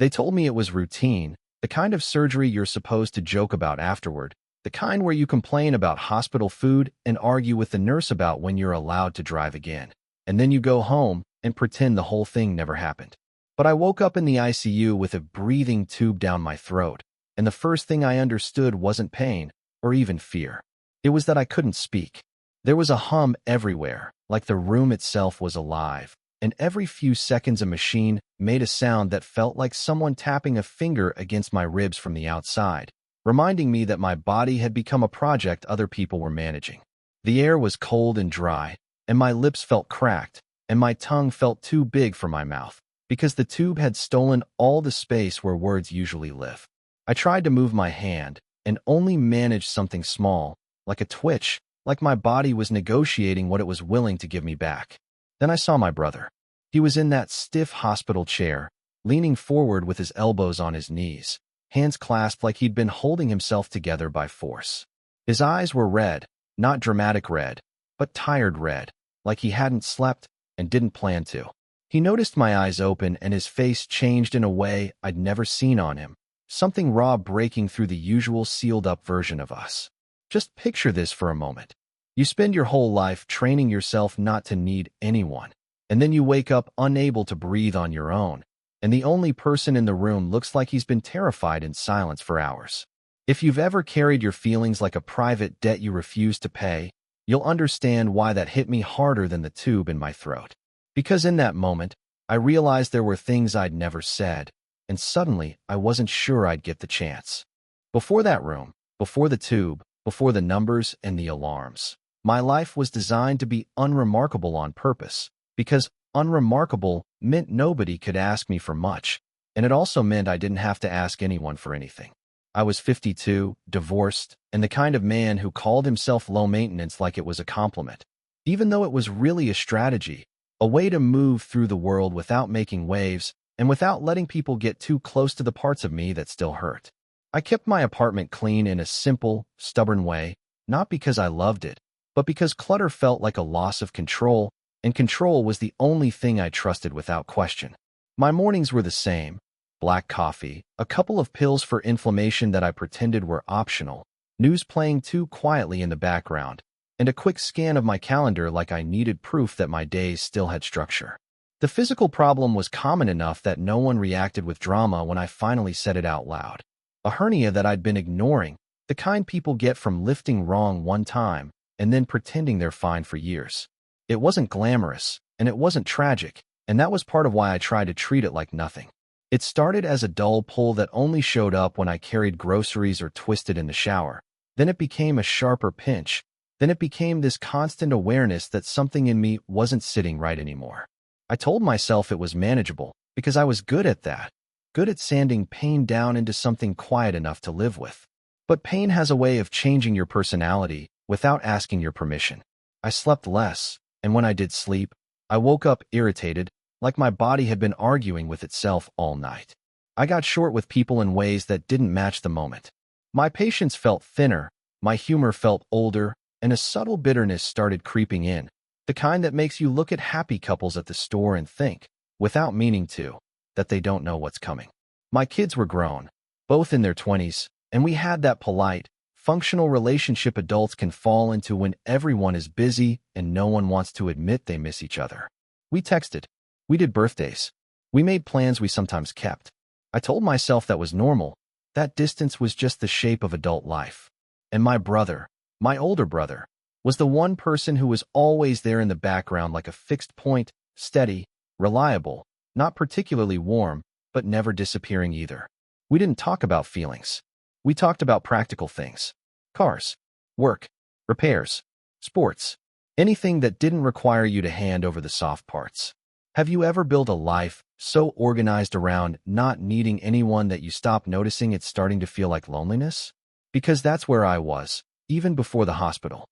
They told me it was routine, the kind of surgery you're supposed to joke about afterward, the kind where you complain about hospital food and argue with the nurse about when you're allowed to drive again. And then you go home and pretend the whole thing never happened. But I woke up in the ICU with a breathing tube down my throat, and the first thing I understood wasn't pain or even fear. It was that I couldn't speak. There was a hum everywhere, like the room itself was alive, and every few seconds a machine made a sound that felt like someone tapping a finger against my ribs from the outside, reminding me that my body had become a project other people were managing. The air was cold and dry, and my lips felt cracked, and my tongue felt too big for my mouth, because the tube had stolen all the space where words usually live. I tried to move my hand, and only managed something small, like a twitch, like my body was negotiating what it was willing to give me back. Then I saw my brother. He was in that stiff hospital chair, leaning forward with his elbows on his knees, hands clasped like he'd been holding himself together by force. His eyes were red, not dramatic red, but tired red, like he hadn't slept and didn't plan to. He noticed my eyes open and his face changed in a way I'd never seen on him, something raw breaking through the usual sealed-up version of us. Just picture this for a moment. You spend your whole life training yourself not to need anyone, and then you wake up unable to breathe on your own, and the only person in the room looks like he's been terrified in silence for hours. If you've ever carried your feelings like a private debt you refuse to pay, you'll understand why that hit me harder than the tube in my throat. Because in that moment, I realized there were things I'd never said, and suddenly I wasn't sure I'd get the chance. Before that room, before the tube, before the numbers and the alarms, my life was designed to be unremarkable on purpose, because unremarkable meant nobody could ask me for much, and it also meant I didn't have to ask anyone for anything. I was 52, divorced, and the kind of man who called himself low maintenance like it was a compliment, even though it was really a strategy, a way to move through the world without making waves and without letting people get too close to the parts of me that still hurt. I kept my apartment clean in a simple, stubborn way, not because I loved it, but because clutter felt like a loss of control, and control was the only thing I trusted without question. My mornings were the same: black coffee, a couple of pills for inflammation that I pretended were optional, news playing too quietly in the background, and a quick scan of my calendar like I needed proof that my days still had structure. The physical problem was common enough that no one reacted with drama when I finally said it out loud. A hernia that I'd been ignoring, the kind people get from lifting wrong one time and then pretending they're fine for years. It wasn't glamorous, and it wasn't tragic, and that was part of why I tried to treat it like nothing. It started as a dull pull that only showed up when I carried groceries or twisted in the shower. Then it became a sharper pinch. Then it became this constant awareness that something in me wasn't sitting right anymore. I told myself it was manageable because I was good at that, good at sanding pain down into something quiet enough to live with. But pain has a way of changing your personality without asking your permission. I slept less, and when I did sleep, I woke up irritated, like my body had been arguing with itself all night. I got short with people in ways that didn't match the moment. My patience felt thinner, my humor felt older, and a subtle bitterness started creeping in, the kind that makes you look at happy couples at the store and think, without meaning to, that they don't know what's coming. My kids were grown, both in their 20s, and we had that polite, functional relationship adults can fall into when everyone is busy and no one wants to admit they miss each other. We texted. We did birthdays. We made plans we sometimes kept. I told myself that was normal. That distance was just the shape of adult life. And my brother, my older brother, was the one person who was always there in the background like a fixed point, steady, reliable, not particularly warm, but never disappearing either. We didn't talk about feelings. We talked about practical things. Cars, work, repairs, sports, anything that didn't require you to hand over the soft parts. Have you ever built a life so organized around not needing anyone that you stop noticing it's starting to feel like loneliness? Because that's where I was, even before the hospital.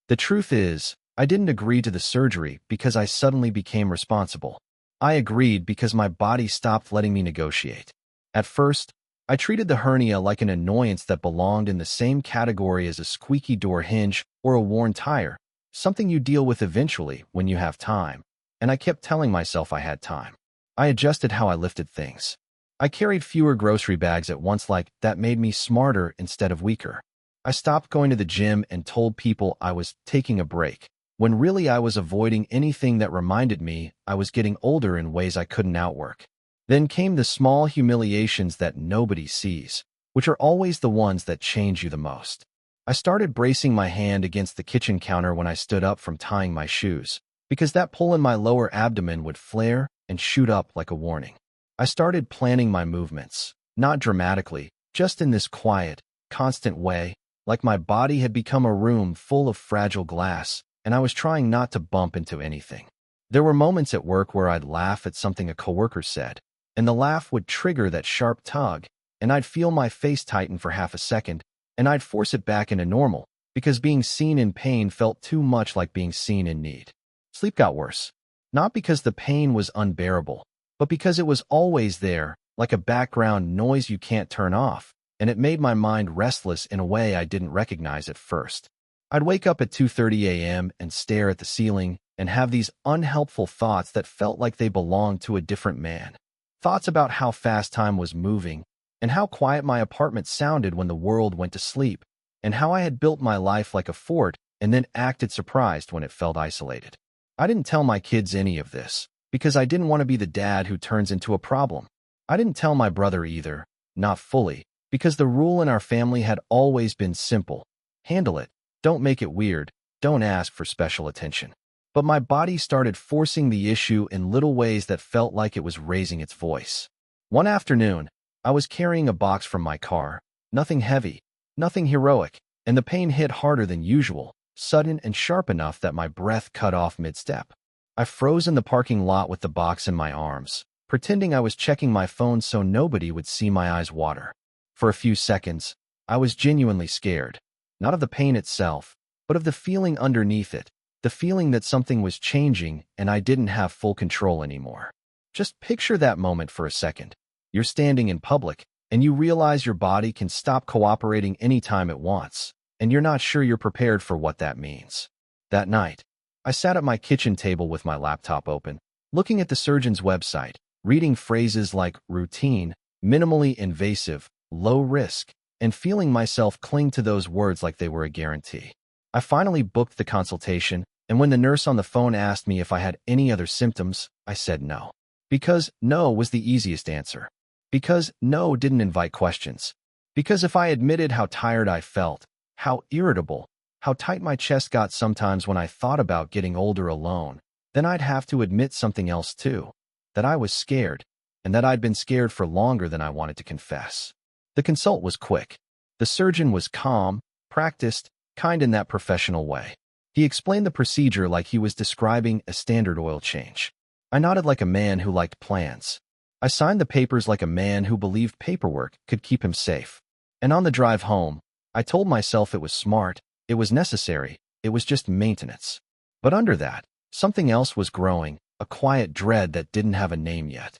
The truth is, I didn't agree to the surgery because I suddenly became responsible. I agreed because my body stopped letting me negotiate. At first, I treated the hernia like an annoyance that belonged in the same category as a squeaky door hinge or a worn tire, something you deal with eventually when you have time, and I kept telling myself I had time. I adjusted how I lifted things. I carried fewer grocery bags at once, like that made me smarter instead of weaker. I stopped going to the gym and told people I was taking a break, when really I was avoiding anything that reminded me I was getting older in ways I couldn't outwork. Then came the small humiliations that nobody sees, which are always the ones that change you the most. I started bracing my hand against the kitchen counter when I stood up from tying my shoes, because that pull in my lower abdomen would flare and shoot up like a warning. I started planning my movements, not dramatically, just in this quiet, constant way, like my body had become a room full of fragile glass, and I was trying not to bump into anything. There were moments at work where I'd laugh at something a coworker said, and the laugh would trigger that sharp tug, and I'd feel my face tighten for half a second, and I'd force it back into normal, because being seen in pain felt too much like being seen in need. Sleep got worse, not because the pain was unbearable, but because it was always there, like a background noise you can't turn off, and it made my mind restless in a way I didn't recognize at first. I'd wake up at 2:30 a.m. and stare at the ceiling and have these unhelpful thoughts that felt like they belonged to a different man. Thoughts about how fast time was moving, and how quiet my apartment sounded when the world went to sleep, and how I had built my life like a fort and then acted surprised when it felt isolated. I didn't tell my kids any of this, because I didn't want to be the dad who turns into a problem. I didn't tell my brother either, not fully, because the rule in our family had always been simple. Handle it, don't make it weird, don't ask for special attention. But my body started forcing the issue in little ways that felt like it was raising its voice. One afternoon, I was carrying a box from my car, nothing heavy, nothing heroic, and the pain hit harder than usual, sudden and sharp enough that my breath cut off mid-step. I froze in the parking lot with the box in my arms, pretending I was checking my phone so nobody would see my eyes water. For a few seconds, I was genuinely scared, not of the pain itself, but of the feeling underneath it, the feeling that something was changing and I didn't have full control anymore. Just picture that moment for a second. You're standing in public, and you realize your body can stop cooperating anytime it wants, and you're not sure you're prepared for what that means. That night, I sat at my kitchen table with my laptop open, looking at the surgeon's website, reading phrases like routine, minimally invasive, low risk, and feeling myself cling to those words like they were a guarantee. I finally booked the consultation, and when the nurse on the phone asked me if I had any other symptoms, I said no. Because no was the easiest answer. Because no didn't invite questions. Because if I admitted how tired I felt, how irritable, how tight my chest got sometimes when I thought about getting older alone, then I'd have to admit something else too. That I was scared, and that I'd been scared for longer than I wanted to confess. The consult was quick. The surgeon was calm, practiced, kind in that professional way. He explained the procedure like he was describing a standard oil change. I nodded like a man who liked plans. I signed the papers like a man who believed paperwork could keep him safe. And on the drive home, I told myself it was smart, it was necessary, it was just maintenance. But under that, something else was growing, a quiet dread that didn't have a name yet.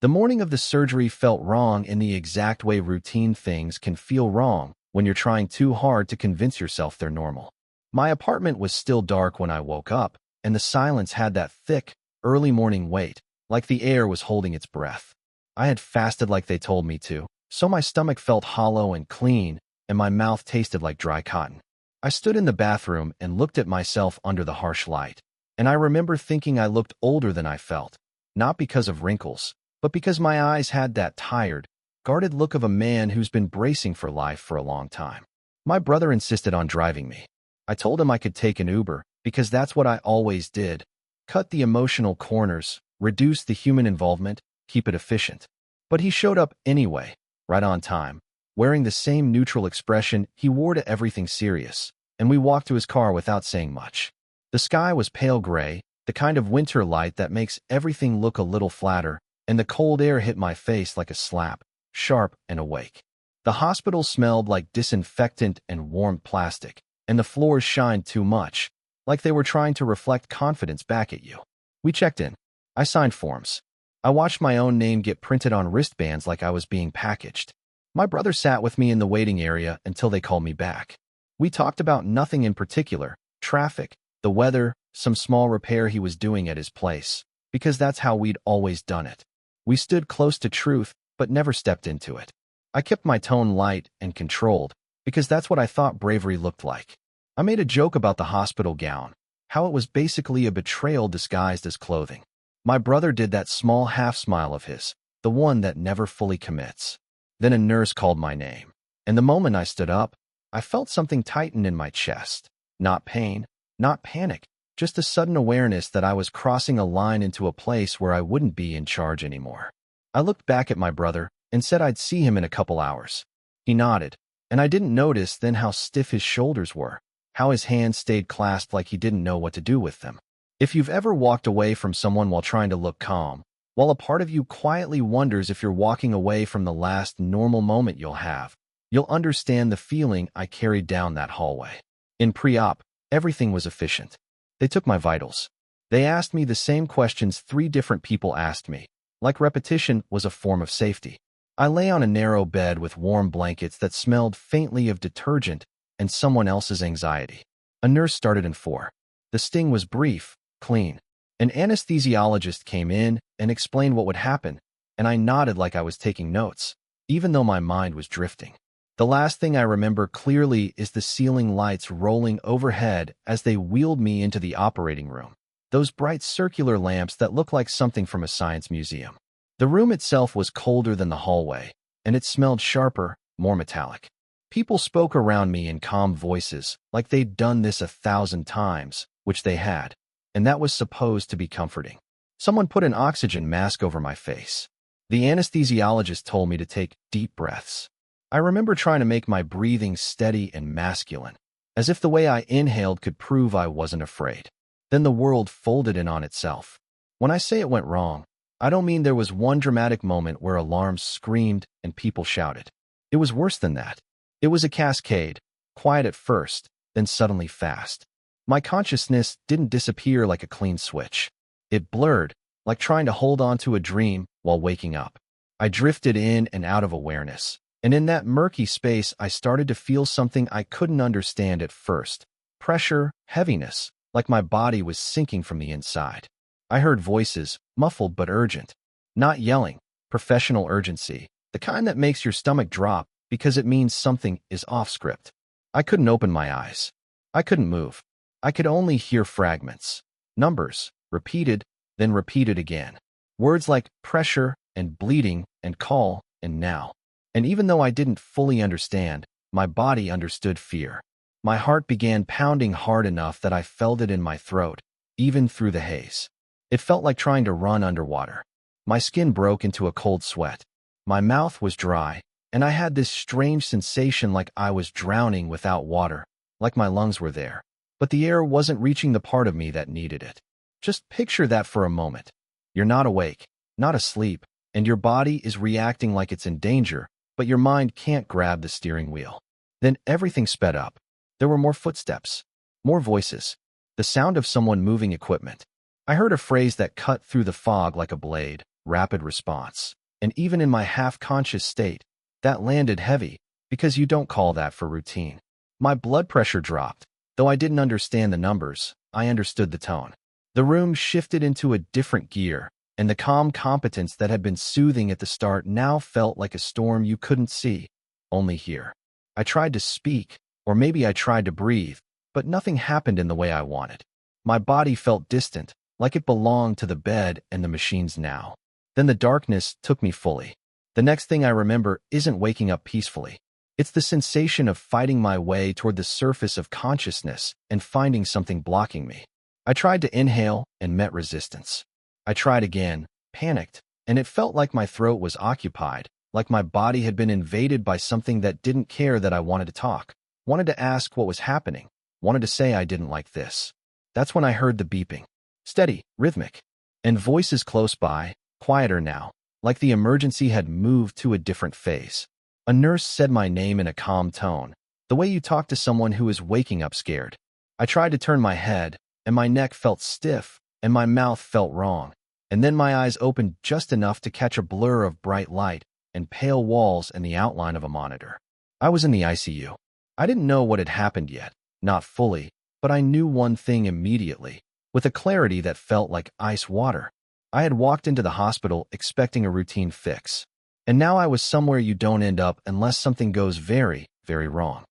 The morning of the surgery felt wrong in the exact way routine things can feel wrong when you're trying too hard to convince yourself they're normal. My apartment was still dark when I woke up, and the silence had that thick, early morning weight, like the air was holding its breath. I had fasted like they told me to, so my stomach felt hollow and clean, and my mouth tasted like dry cotton. I stood in the bathroom and looked at myself under the harsh light, and I remember thinking I looked older than I felt, not because of wrinkles, but because my eyes had that tired, guarded look of a man who's been bracing for life for a long time. My brother insisted on driving me. I told him I could take an Uber, because that's what I always did. Cut the emotional corners, reduce the human involvement, keep it efficient. But he showed up anyway, right on time, wearing the same neutral expression he wore to everything serious, and we walked to his car without saying much. The sky was pale gray, the kind of winter light that makes everything look a little flatter, and the cold air hit my face like a slap, sharp and awake. The hospital smelled like disinfectant and warm plastic, and the floors shined too much, like they were trying to reflect confidence back at you. We checked in. I signed forms. I watched my own name get printed on wristbands like I was being packaged. My brother sat with me in the waiting area until they called me back. We talked about nothing in particular, traffic, the weather, some small repair he was doing at his place, because that's how we'd always done it. We stood close to truth, but never stepped into it. I kept my tone light and controlled, because that's what I thought bravery looked like. I made a joke about the hospital gown, how it was basically a betrayal disguised as clothing. My brother did that small half-smile of his, the one that never fully commits. Then a nurse called my name, and the moment I stood up, I felt something tighten in my chest. Not pain, not panic, just a sudden awareness that I was crossing a line into a place where I wouldn't be in charge anymore. I looked back at my brother and said I'd see him in a couple hours. He nodded, and I didn't notice then how stiff his shoulders were, how his hands stayed clasped like he didn't know what to do with them. If you've ever walked away from someone while trying to look calm, while a part of you quietly wonders if you're walking away from the last normal moment you'll have, you'll understand the feeling I carried down that hallway. In pre-op, everything was efficient. They took my vitals. They asked me the same questions 3 different people asked me, like repetition was a form of safety. I lay on a narrow bed with warm blankets that smelled faintly of detergent and someone else's anxiety. A nurse started in 4. The sting was brief, clean. An anesthesiologist came in and explained what would happen, and I nodded like I was taking notes, even though my mind was drifting. The last thing I remember clearly is the ceiling lights rolling overhead as they wheeled me into the operating room. Those bright circular lamps that look like something from a science museum. The room itself was colder than the hallway, and it smelled sharper, more metallic. People spoke around me in calm voices, like they'd done this 1,000 times, which they had, and that was supposed to be comforting. Someone put an oxygen mask over my face. The anesthesiologist told me to take deep breaths. I remember trying to make my breathing steady and masculine, as if the way I inhaled could prove I wasn't afraid. Then the world folded in on itself. When I say it went wrong, I don't mean there was one dramatic moment where alarms screamed and people shouted. It was worse than that. It was a cascade, quiet at first, then suddenly fast. My consciousness didn't disappear like a clean switch. It blurred, like trying to hold on to a dream while waking up. I drifted in and out of awareness, and in that murky space I started to feel something I couldn't understand at first. Pressure, heaviness, like my body was sinking from the inside. I heard voices, muffled but urgent. Not yelling, professional urgency, the kind that makes your stomach drop because it means something is off script. I couldn't open my eyes. I couldn't move. I could only hear fragments. Numbers, repeated, then repeated again. Words like pressure and bleeding and call and now. And even though I didn't fully understand, my body understood fear. My heart began pounding hard enough that I felt it in my throat, even through the haze. It felt like trying to run underwater. My skin broke into a cold sweat. My mouth was dry, and I had this strange sensation like I was drowning without water, like my lungs were there, but the air wasn't reaching the part of me that needed it. Just picture that for a moment. You're not awake, not asleep, and your body is reacting like it's in danger, but your mind can't grab the steering wheel. Then everything sped up. There were more footsteps, more voices, the sound of someone moving equipment. I heard a phrase that cut through the fog like a blade, rapid response. And even in my half-conscious state, that landed heavy, because you don't call that for routine. My blood pressure dropped. Though I didn't understand the numbers, I understood the tone. The room shifted into a different gear, and the calm competence that had been soothing at the start now felt like a storm you couldn't see, only hear. I tried to speak, or maybe I tried to breathe, but nothing happened in the way I wanted. My body felt distant, like it belonged to the bed and the machines now. Then the darkness took me fully. The next thing I remember isn't waking up peacefully. It's the sensation of fighting my way toward the surface of consciousness and finding something blocking me. I tried to inhale and met resistance. I tried again, panicked, and it felt like my throat was occupied, like my body had been invaded by something that didn't care that I wanted to talk, wanted to ask what was happening, wanted to say I didn't like this. That's when I heard the beeping. Steady, rhythmic, and voices close by, quieter now, like the emergency had moved to a different phase. A nurse said my name in a calm tone, the way you talk to someone who is waking up scared. I tried to turn my head, and my neck felt stiff, and my mouth felt wrong, and then my eyes opened just enough to catch a blur of bright light and pale walls and the outline of a monitor. I was in the ICU. I didn't know what had happened yet, not fully, but I knew one thing immediately, with a clarity that felt like ice water. I had walked into the hospital expecting a routine fix. And now I was somewhere you don't end up unless something goes very, very wrong.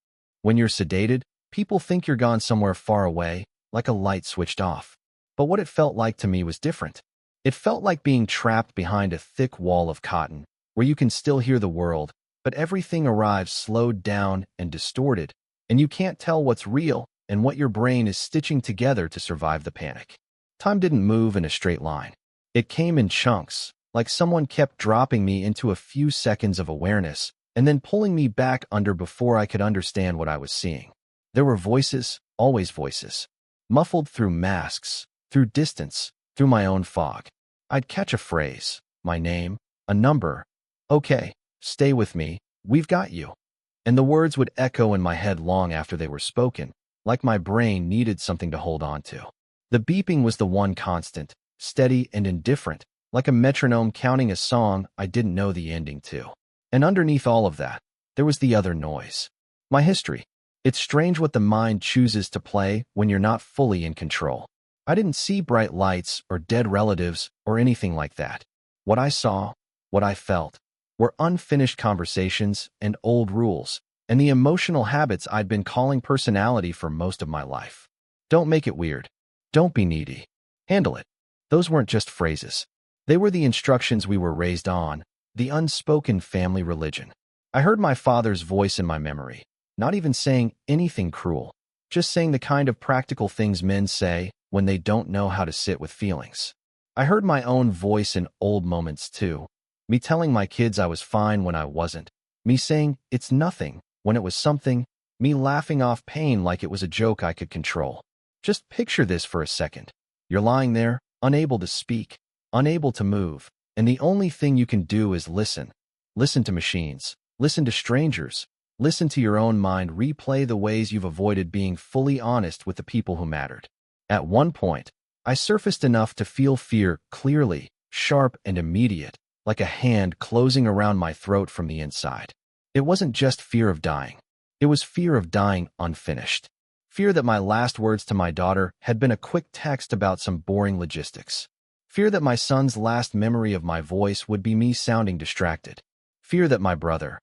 When you're sedated, people think you're gone somewhere far away, like a light switched off. But what it felt like to me was different. It felt like being trapped behind a thick wall of cotton, where you can still hear the world, but everything arrives slowed down and distorted, and you can't tell what's real and what your brain is stitching together to survive the panic. Time didn't move in a straight line. It came in chunks, like someone kept dropping me into a few seconds of awareness and then pulling me back under before I could understand what I was seeing. There were voices, always voices, muffled through masks, through distance, through my own fog. I'd catch a phrase, my name, a number. Okay, stay with me, we've got you. And the words would echo in my head long after they were spoken, like my brain needed something to hold on to. The beeping was the one constant, steady and indifferent, like a metronome counting a song I didn't know the ending to. And underneath all of that, there was the other noise. My history. It's strange what the mind chooses to play when you're not fully in control. I didn't see bright lights or dead relatives or anything like that. What I saw, what I felt, were unfinished conversations and old rules, and the emotional habits I'd been calling personality for most of my life. Don't make it weird. Don't be needy. Handle it. Those weren't just phrases. They were the instructions we were raised on, the unspoken family religion. I heard my father's voice in my memory, not even saying anything cruel, just saying the kind of practical things men say when they don't know how to sit with feelings. I heard my own voice in old moments too, me telling my kids I was fine when I wasn't, me saying it's nothing when it was something, me laughing off pain like it was a joke I could control. Just picture this for a second. You're lying there, unable to speak, unable to move, and the only thing you can do is listen. Listen to machines, listen to strangers, listen to your own mind replay the ways you've avoided being fully honest with the people who mattered. At one point, I surfaced enough to feel fear clearly, sharp and immediate, like a hand closing around my throat from the inside. It wasn't just fear of dying. It was fear of dying unfinished. Fear that my last words to my daughter had been a quick text about some boring logistics. Fear that my son's last memory of my voice would be me sounding distracted. Fear that my brother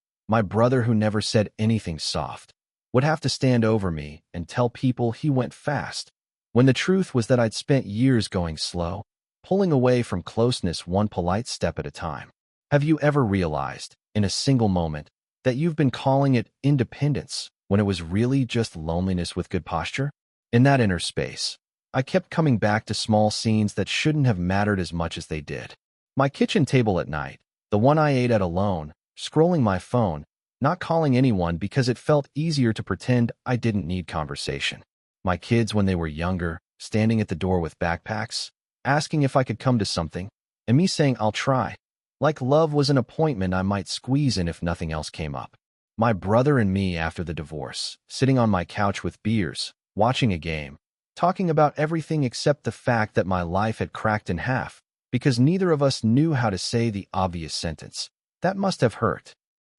who never said anything soft, would have to stand over me and tell people he went fast, when the truth was that I'd spent years going slow, pulling away from closeness one polite step at a time. Have you ever realized, in a single moment, that you've been calling it independence when it was really just loneliness with good posture? In that inner space, I kept coming back to small scenes that shouldn't have mattered as much as they did. My kitchen table at night, the one I ate at alone, scrolling my phone, not calling anyone because it felt easier to pretend I didn't need conversation. My kids when they were younger, standing at the door with backpacks, asking if I could come to something, and me saying I'll try, like love was an appointment I might squeeze in if nothing else came up. My brother and me after the divorce, sitting on my couch with beers, watching a game, talking about everything except the fact that my life had cracked in half, because neither of us knew how to say the obvious sentence. That must have hurt.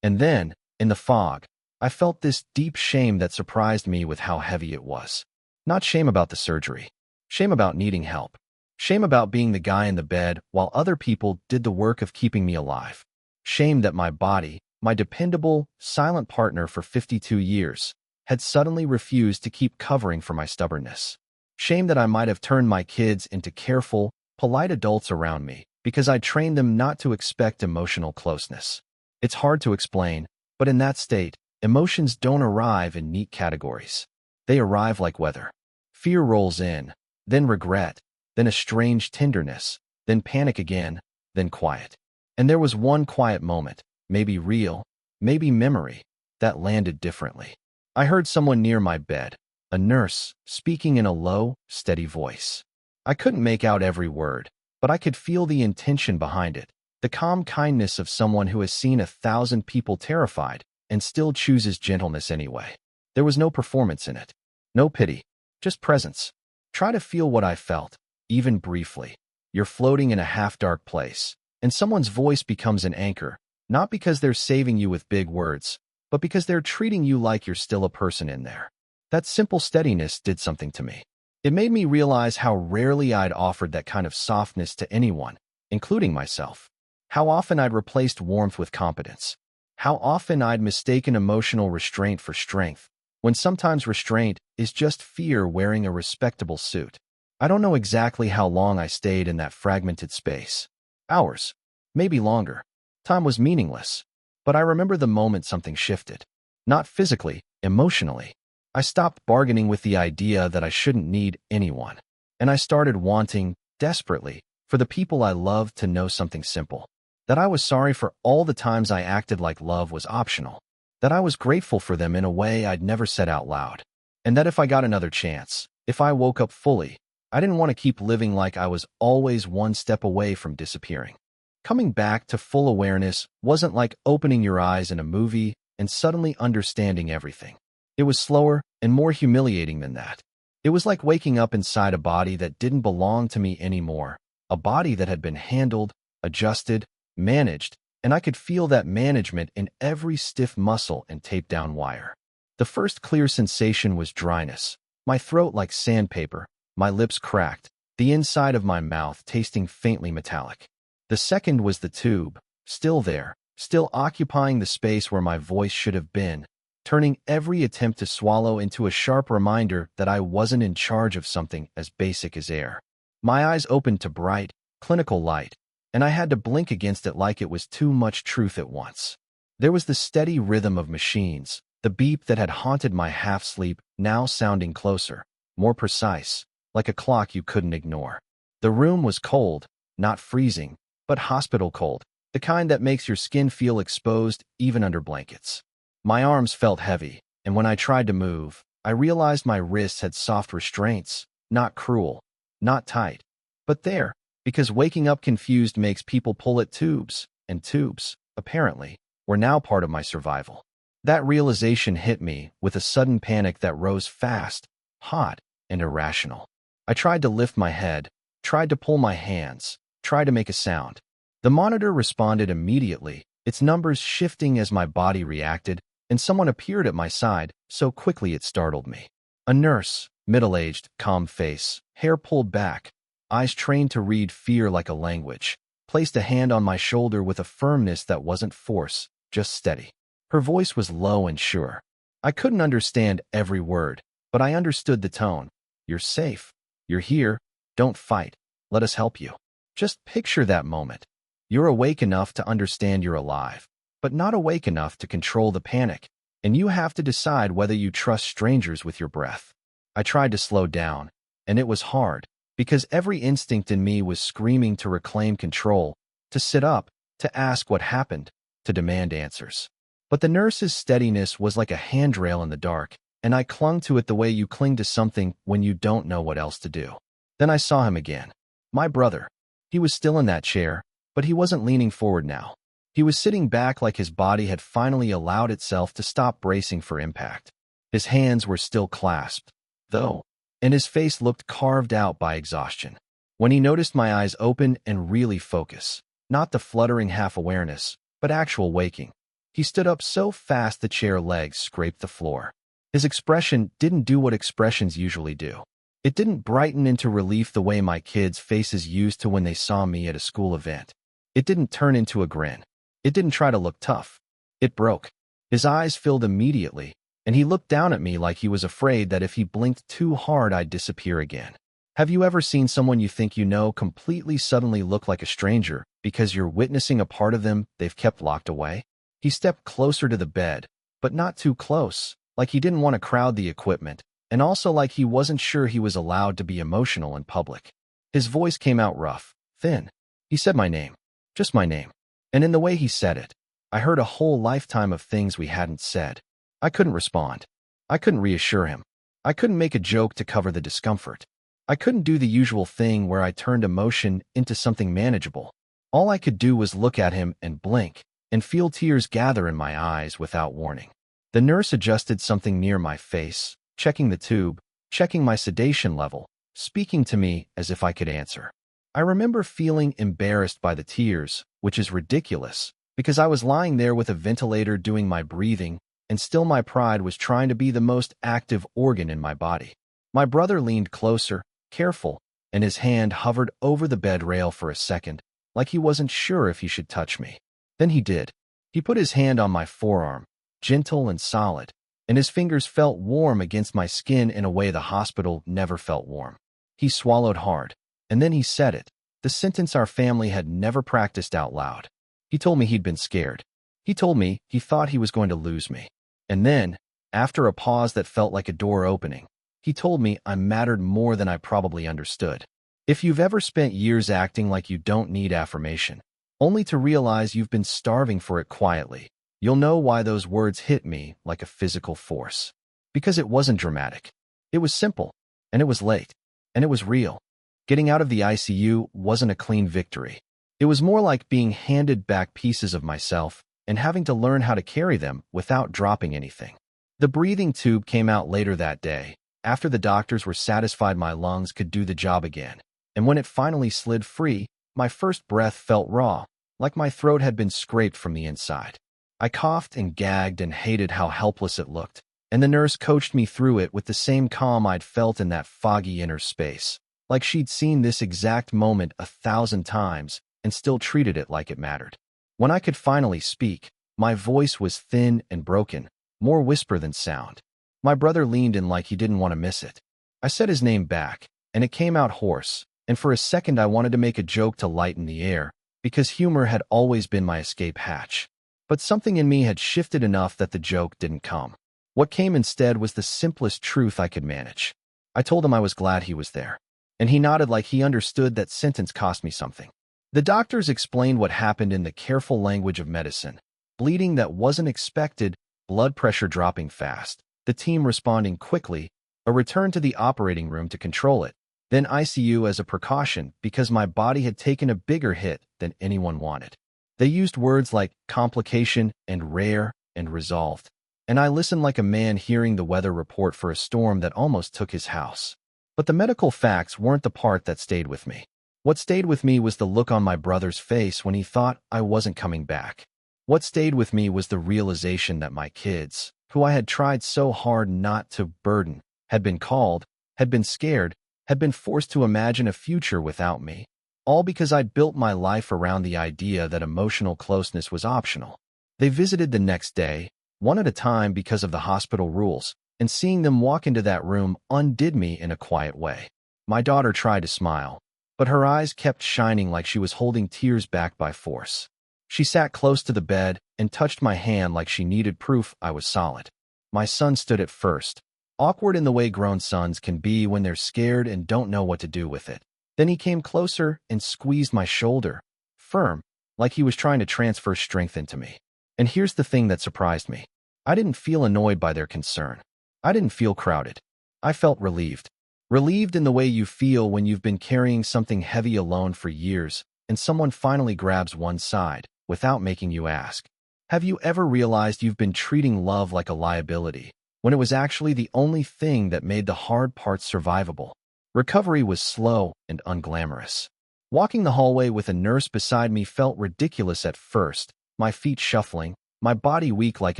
And then, in the fog, I felt this deep shame that surprised me with how heavy it was. Not shame about the surgery. Shame about needing help. Shame about being the guy in the bed while other people did the work of keeping me alive. Shame that my body, my dependable, silent partner for 52 years, had suddenly refused to keep covering for my stubbornness. Shame that I might have turned my kids into careful, polite adults around me because I trained them not to expect emotional closeness. It's hard to explain, but in that state, emotions don't arrive in neat categories. They arrive like weather. Fear rolls in, then regret, then a strange tenderness, then panic again, then quiet. And there was one quiet moment, maybe real, maybe memory, that landed differently. I heard someone near my bed, a nurse, speaking in a low, steady voice. I couldn't make out every word, but I could feel the intention behind it, the calm kindness of someone who has seen 1,000 people terrified and still chooses gentleness anyway. There was no performance in it, no pity, just presence. Try to feel what I felt, even briefly. You're floating in a half-dark place, and someone's voice becomes an anchor, not because they're saving you with big words, but because they're treating you like you're still a person in there. That simple steadiness did something to me. It made me realize how rarely I'd offered that kind of softness to anyone, including myself. How often I'd replaced warmth with competence. How often I'd mistaken emotional restraint for strength, when sometimes restraint is just fear wearing a respectable suit. I don't know exactly how long I stayed in that fragmented space. Hours. Maybe longer. Time was meaningless. But I remember the moment something shifted. Not physically, emotionally. I stopped bargaining with the idea that I shouldn't need anyone. And I started wanting, desperately, for the people I loved to know something simple. That I was sorry for all the times I acted like love was optional. That I was grateful for them in a way I'd never said out loud. And that if I got another chance, if I woke up fully, I didn't want to keep living like I was always one step away from disappearing. Coming back to full awareness wasn't like opening your eyes in a movie and suddenly understanding everything. It was slower and more humiliating than that. It was like waking up inside a body that didn't belong to me anymore, a body that had been handled, adjusted, managed, and I could feel that management in every stiff muscle and taped down wire. The first clear sensation was dryness, my throat like sandpaper, my lips cracked, the inside of my mouth tasting faintly metallic. The second was the tube, still there, still occupying the space where my voice should have been, turning every attempt to swallow into a sharp reminder that I wasn't in charge of something as basic as air. My eyes opened to bright, clinical light, and I had to blink against it like it was too much truth at once. There was the steady rhythm of machines, the beep that had haunted my half-sleep now sounding closer, more precise, like a clock you couldn't ignore. The room was cold, not freezing, but hospital cold, the kind that makes your skin feel exposed even under blankets. My arms felt heavy, and when I tried to move, I realized my wrists had soft restraints, not cruel, not tight, but there, because waking up confused makes people pull at tubes, and tubes, apparently, were now part of my survival. That realization hit me with a sudden panic that rose fast, hot, and irrational. I tried to lift my head, tried to pull my hands, tried to make a sound. The monitor responded immediately, its numbers shifting as my body reacted, and someone appeared at my side so quickly it startled me. A nurse, middle-aged, calm face, hair pulled back, eyes trained to read fear like a language, placed a hand on my shoulder with a firmness that wasn't force, just steady. Her voice was low and sure. I couldn't understand every word, but I understood the tone. You're safe. You're here. Don't fight. Let us help you. Just picture that moment. You're awake enough to understand you're alive, but not awake enough to control the panic, and you have to decide whether you trust strangers with your breath. I tried to slow down, and it was hard, because every instinct in me was screaming to reclaim control, to sit up, to ask what happened, to demand answers. But the nurse's steadiness was like a handrail in the dark, and I clung to it the way you cling to something when you don't know what else to do. Then I saw him again. My brother. He was still in that chair, but he wasn't leaning forward now. He was sitting back like his body had finally allowed itself to stop bracing for impact. His hands were still clasped, though, and his face looked carved out by exhaustion. When he noticed my eyes open and really focus, not the fluttering half-awareness, but actual waking, he stood up so fast the chair legs scraped the floor. His expression didn't do what expressions usually do. It didn't brighten into relief the way my kids' faces used to when they saw me at a school event. It didn't turn into a grin. It didn't try to look tough. It broke. His eyes filled immediately, and he looked down at me like he was afraid that if he blinked too hard I'd disappear again. Have you ever seen someone you think you know completely suddenly look like a stranger because you're witnessing a part of them they've kept locked away? He stepped closer to the bed, but not too close, like he didn't want to crowd the equipment, and also like he wasn't sure he was allowed to be emotional in public. His voice came out rough, thin. He said my name. Just my name. And in the way he said it, I heard a whole lifetime of things we hadn't said. I couldn't respond. I couldn't reassure him. I couldn't make a joke to cover the discomfort. I couldn't do the usual thing where I turned emotion into something manageable. All I could do was look at him and blink, and feel tears gather in my eyes without warning. The nurse adjusted something near my face, checking the tube, checking my sedation level, speaking to me as if I could answer. I remember feeling embarrassed by the tears, which is ridiculous, because I was lying there with a ventilator doing my breathing, and still my pride was trying to be the most active organ in my body. My brother leaned closer, careful, and his hand hovered over the bed rail for a second, like he wasn't sure if he should touch me. Then he did. He put his hand on my forearm, gentle and solid, and his fingers felt warm against my skin in a way the hospital never felt warm. He swallowed hard, and then he said it, the sentence our family had never practiced out loud. He told me he'd been scared. He told me he thought he was going to lose me. And then, after a pause that felt like a door opening, he told me I mattered more than I probably understood. If you've ever spent years acting like you don't need affirmation, only to realize you've been starving for it quietly, you'll know why those words hit me like a physical force. Because it wasn't dramatic. It was simple, and it was late, and it was real. Getting out of the ICU wasn't a clean victory. It was more like being handed back pieces of myself and having to learn how to carry them without dropping anything. The breathing tube came out later that day, after the doctors were satisfied my lungs could do the job again. And when it finally slid free, my first breath felt raw, like my throat had been scraped from the inside. I coughed and gagged and hated how helpless it looked, and the nurse coached me through it with the same calm I'd felt in that foggy inner space, like she'd seen this exact moment 1,000 times and still treated it like it mattered. When I could finally speak, my voice was thin and broken, more whisper than sound. My brother leaned in like he didn't want to miss it. I said his name back, and it came out hoarse, and for a second I wanted to make a joke to lighten the air, because humor had always been my escape hatch. But something in me had shifted enough that the joke didn't come. What came instead was the simplest truth I could manage. I told him I was glad he was there, and he nodded like he understood that sentence cost me something. The doctors explained what happened in the careful language of medicine. Bleeding that wasn't expected, blood pressure dropping fast, the team responding quickly, a return to the operating room to control it, then ICU as a precaution because my body had taken a bigger hit than anyone wanted. They used words like complication and rare and resolved, and I listened like a man hearing the weather report for a storm that almost took his house. But the medical facts weren't the part that stayed with me. What stayed with me was the look on my brother's face when he thought I wasn't coming back. What stayed with me was the realization that my kids, who I had tried so hard not to burden, had been called, had been scared, had been forced to imagine a future without me, all because I'd built my life around the idea that emotional closeness was optional. They visited the next day, one at a time because of the hospital rules, and seeing them walk into that room undid me in a quiet way. My daughter tried to smile, but her eyes kept shining like she was holding tears back by force. She sat close to the bed and touched my hand like she needed proof I was solid. My son stood at first, awkward in the way grown sons can be when they're scared and don't know what to do with it. Then he came closer and squeezed my shoulder, firm, like he was trying to transfer strength into me. And here's the thing that surprised me. I didn't feel annoyed by their concern. I didn't feel crowded. I felt relieved. Relieved in the way you feel when you've been carrying something heavy alone for years and someone finally grabs one side without making you ask. Have you ever realized you've been treating love like a liability when it was actually the only thing that made the hard parts survivable? Recovery was slow and unglamorous. Walking the hallway with a nurse beside me felt ridiculous at first, my feet shuffling, my body weak like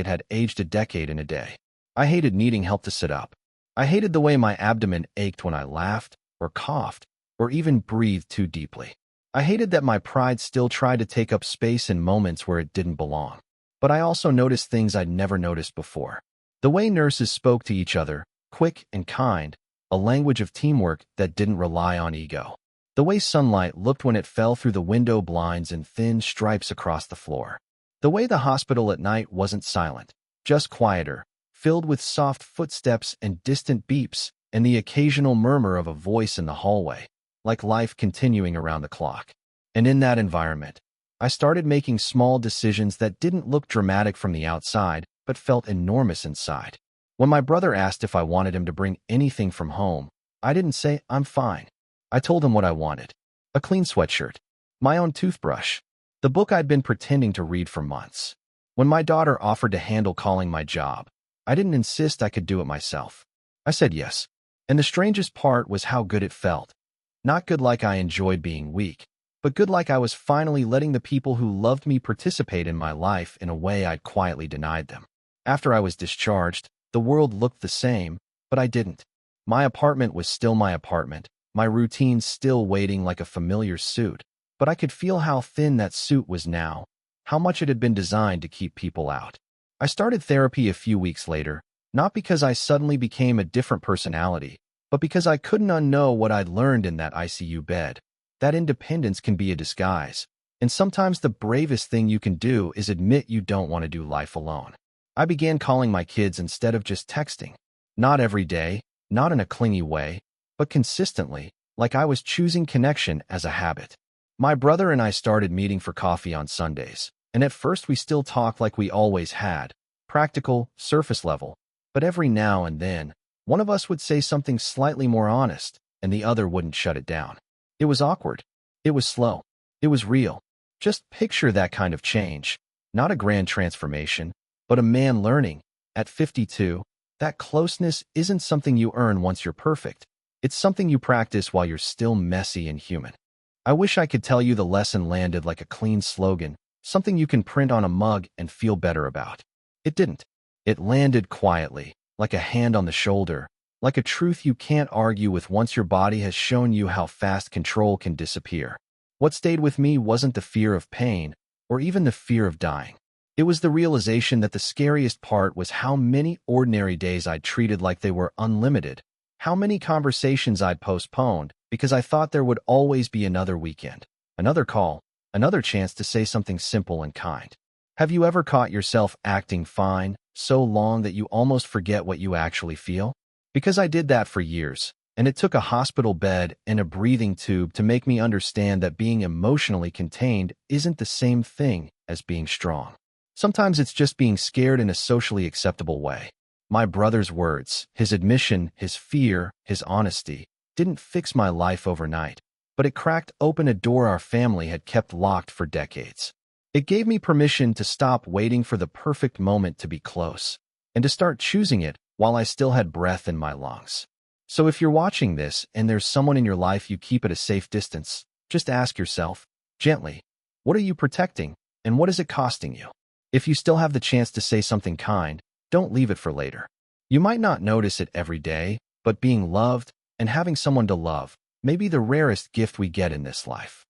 it had aged a decade in a day. I hated needing help to sit up. I hated the way my abdomen ached when I laughed, or coughed, or even breathed too deeply. I hated that my pride still tried to take up space in moments where it didn't belong. But I also noticed things I'd never noticed before. The way nurses spoke to each other, quick and kind, a language of teamwork that didn't rely on ego. The way sunlight looked when it fell through the window blinds in thin stripes across the floor. The way the hospital at night wasn't silent, just quieter, filled with soft footsteps and distant beeps and the occasional murmur of a voice in the hallway, like life continuing around the clock. And in that environment, I started making small decisions that didn't look dramatic from the outside, but felt enormous inside. When my brother asked if I wanted him to bring anything from home, I didn't say, "I'm fine." I told him what I wanted. A clean sweatshirt, my own toothbrush, the book I'd been pretending to read for months. When my daughter offered to handle calling my job, I didn't insist I could do it myself. I said yes. And the strangest part was how good it felt. Not good like I enjoyed being weak, but good like I was finally letting the people who loved me participate in my life in a way I'd quietly denied them. After I was discharged, the world looked the same, but I didn't. My apartment was still my apartment, my routine still waiting like a familiar suit, but I could feel how thin that suit was now, how much it had been designed to keep people out. I started therapy a few weeks later, not because I suddenly became a different personality, but because I couldn't unknow what I'd learned in that ICU bed. That independence can be a disguise, and sometimes the bravest thing you can do is admit you don't want to do life alone. I began calling my kids instead of just texting. Not every day, not in a clingy way, but consistently, like I was choosing connection as a habit. My brother and I started meeting for coffee on Sundays, and at first we still talked like we always had, practical, surface level, but every now and then, one of us would say something slightly more honest, and the other wouldn't shut it down. It was awkward. It was slow. It was real. Just picture that kind of change. Not a grand transformation, but a man learning. At 52, that closeness isn't something you earn once you're perfect. It's something you practice while you're still messy and human. I wish I could tell you the lesson landed like a clean slogan, something you can print on a mug and feel better about. It didn't. It landed quietly, like a hand on the shoulder, like a truth you can't argue with once your body has shown you how fast control can disappear. What stayed with me wasn't the fear of pain, or even the fear of dying. It was the realization that the scariest part was how many ordinary days I'd treated like they were unlimited, how many conversations I'd postponed because I thought there would always be another weekend, another call, another chance to say something simple and kind. Have you ever caught yourself acting fine so long that you almost forget what you actually feel? Because I did that for years, and it took a hospital bed and a breathing tube to make me understand that being emotionally contained isn't the same thing as being strong. Sometimes it's just being scared in a socially acceptable way. My brother's words, his admission, his fear, his honesty, didn't fix my life overnight, but it cracked open a door our family had kept locked for decades. It gave me permission to stop waiting for the perfect moment to be close, and to start choosing it while I still had breath in my lungs. So if you're watching this and there's someone in your life you keep at a safe distance, just ask yourself, gently, what are you protecting, and what is it costing you? If you still have the chance to say something kind, don't leave it for later. You might not notice it every day, but being loved and having someone to love may be the rarest gift we get in this life.